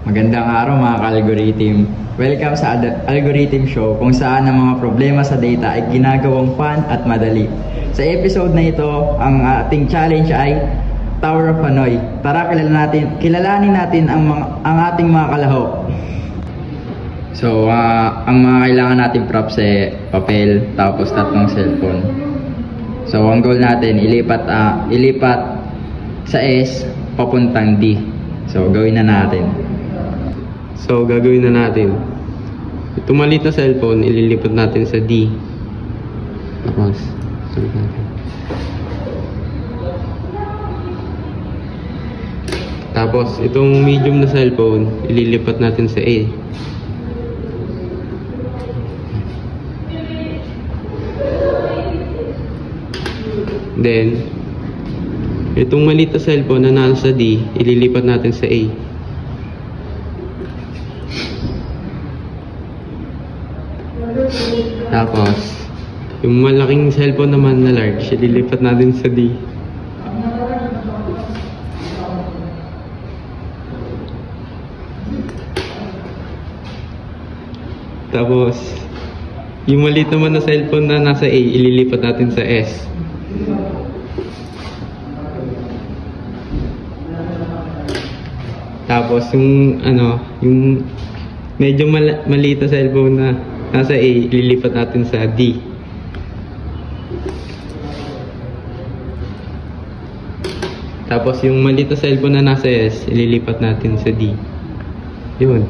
Magandang araw mga ka-algorithm. Welcome sa Algorithm Show kung saan ang mga problema sa data ay ginagawang fun at madali. Sa episode na ito, ang ating challenge ay Tower of Hanoi. Tara kilalanin natin ang ating mga kalahok. So, ang mga kailangan natin props ay papel, tapos tatlong cellphone. So, ang goal natin, ilipat sa S papuntang D. So, gawin na natin. So, gagawin na natin. Itong maliit na cellphone, ililipat natin sa D. Tapos, sulit natin. Tapos, itong medium na cellphone, ililipat natin sa A. Then, itong maliit na cellphone na nasa D, ililipat natin sa A. Tapos, yung malaking cellphone naman na large, ililipat natin sa D. Tapos, yung maliit naman na cellphone na nasa A, ililipat natin sa S. Tapos, yung medyo maliit na cellphone na nasa A, ililipat natin sa D. Tapos yung maliit na cellphone na nasa S, ililipat natin sa D. Yun.